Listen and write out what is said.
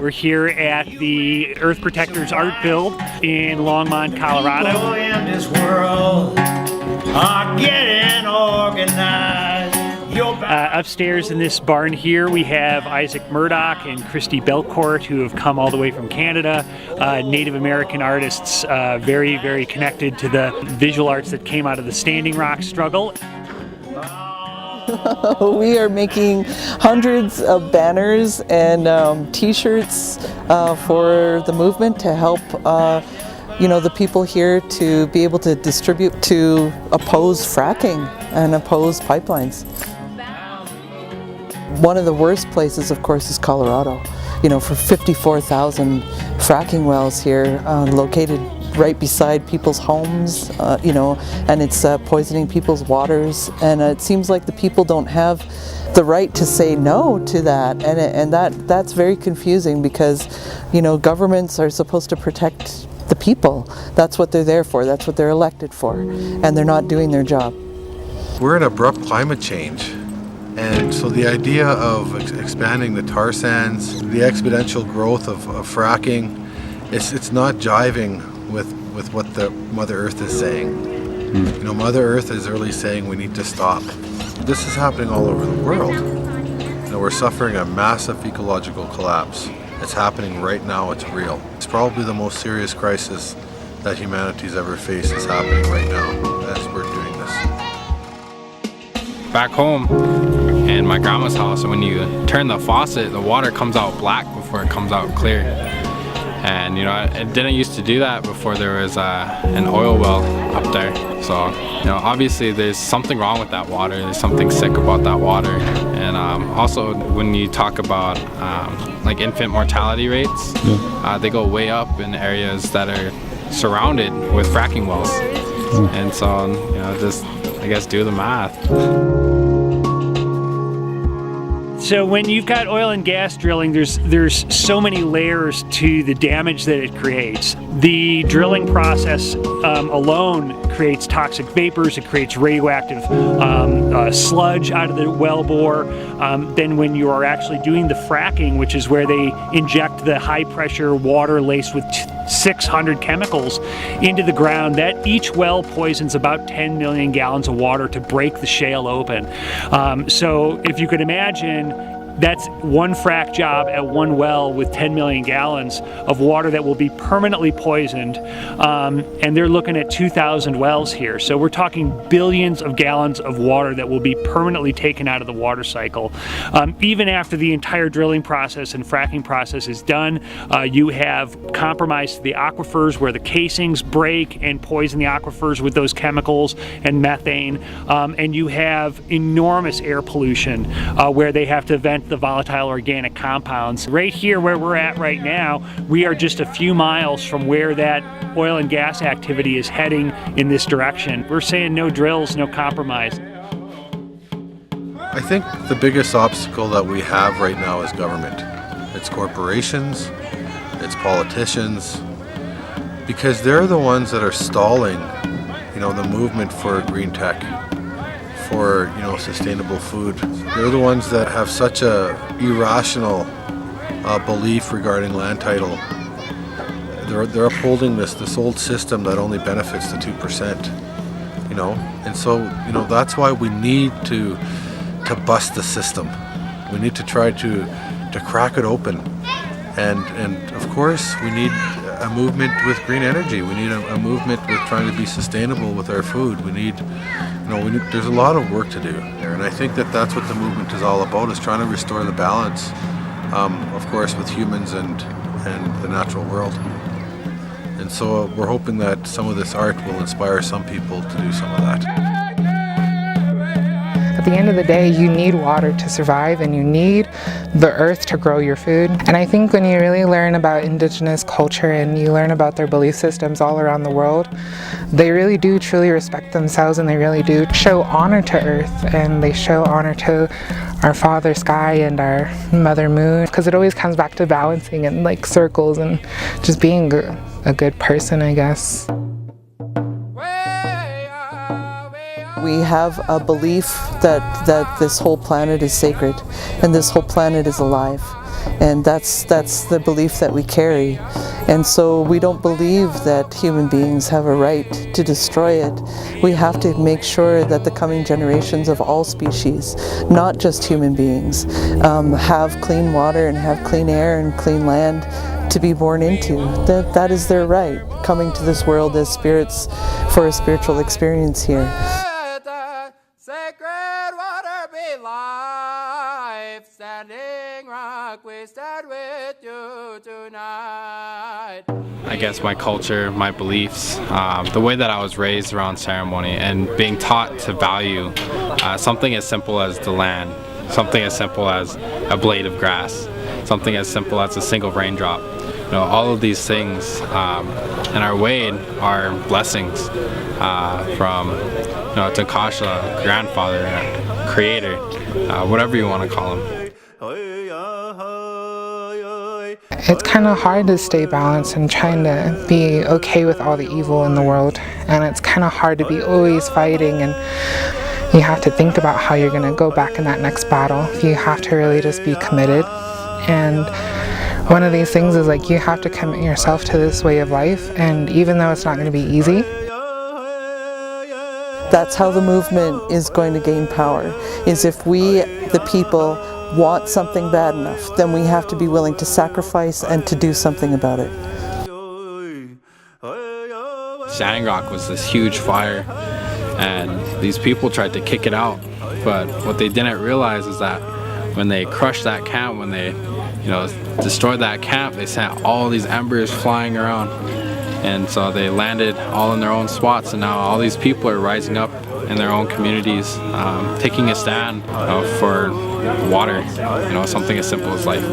We're here at the Earth Protectors Art Build in Longmont, Colorado. People in this world are getting organized. Upstairs in this barn here, we have Isaac Murdoch and Christy Belcourt, who have come all the way from Canada, Native American artists, very, very connected to the visual arts that came out of the Standing Rock struggle. We are making hundreds of banners and t-shirts for the movement to help the people here to be able to distribute to oppose fracking and oppose pipelines. One of the worst places, of course, is Colorado. For 54,000 fracking wells here located right beside people's homes, and it's poisoning people's waters, and it seems like the people don't have the right to say no to that, and that's very confusing because governments are supposed to protect the people. That's what they're there for, that's what they're elected for, and they're not doing their job. We're in abrupt climate change, and so the idea of expanding the tar sands, the exponential growth of fracking, it's not jiving with what the Mother Earth is saying. Mother Earth is really saying we need to stop. This is happening all over the world. We're suffering a massive ecological collapse. It's happening right now, it's real. It's probably the most serious crisis that humanity's ever faced is happening right now as we're doing this. Back home in my grandma's house, when you turn the faucet, the water comes out black before it comes out clear. And it didn't used to do that before there was an oil well up there. So obviously there's something wrong with that water. There's something sick about that water. And also when you talk about like infant mortality rates, they go way up in areas that are surrounded with fracking wells. And so just I guess do the math. So when you've got oil and gas drilling, there's so many layers to the damage that it creates. The drilling process alone creates toxic vapors, it creates radioactive sludge out of the wellbore. Then when you are actually doing the fracking, which is where they inject the high pressure water laced with 600 chemicals into the ground, that each well poisons about 10 million gallons of water to break the shale open. So if you could imagine, that's one frac job at one well with 10 million gallons of water that will be permanently poisoned, and they're looking at 2,000 wells here. So we're talking billions of gallons of water that will be permanently taken out of the water cycle. Even after the entire drilling process and fracking process is done, you have compromise to the aquifers where the casings break and poison the aquifers with those chemicals and methane, and you have enormous air pollution where they have to vent the volatile organic compounds. Right here where we're at right now, we are just a few miles from where that oil and gas activity is heading in this direction. We're saying no drills, no compromise. I think the biggest obstacle that we have right now is government. It's corporations, it's politicians, because they're the ones that are stalling, the movement for green tech, for sustainable food. They're the ones that have such a irrational belief regarding land title. They're upholding this old system that only benefits the 2%. And so that's why we need to bust the system. We need to try to crack it open, and of course we need a movement with green energy. We need a movement with trying to be sustainable with our food. We need there's a lot of work to do there, and I think that's what the movement is all about, is trying to restore the balance, of course, with humans and the natural world. And so we're hoping that some of this art will inspire some people to do some of that. At the end of the day, you need water to survive, and you need the earth to grow your food. And I think when you really learn about Indigenous culture and you learn about their belief systems all around the world, they really do truly respect themselves, and they really do show honor to earth, and they show honor to our Father Sky and our Mother Moon, because it always comes back to balancing and like circles and just being a good person, I guess. We have a belief that this whole planet is sacred and this whole planet is alive. And that's the belief that we carry. And so we don't believe that human beings have a right to destroy it. We have to make sure that the coming generations of all species, not just human beings, have clean water and have clean air and clean land to be born into. That is their right, coming to this world as spirits for a spiritual experience here. Sacred water be life, standing rock, we stand with you tonight. I guess my culture, my beliefs, the way that I was raised around ceremony and being taught to value something as simple as the land, something as simple as a blade of grass, something as simple as a single raindrop. You know, all of these things in our way are blessings from Tankasha, grandfather, creator, whatever you want to call him. It's kind of hard to stay balanced and trying to be okay with all the evil in the world, and it's kind of hard to be always fighting, and you have to think about how you're going to go back in that next battle. You have to really just be committed, and one of these things is like you have to commit yourself to this way of life, and even though it's not going to be easy. That's how the movement is going to gain power, is if we, the people, want something bad enough, then we have to be willing to sacrifice and to do something about it. Standing Rock was this huge fire, and these people tried to kick it out, but what they didn't realize is that when they crushed that camp, when they destroyed that camp, they sent all these embers flying around, and so they landed all in their own spots, and now all these people are rising up in their own communities, taking a stand for water, something as simple as life.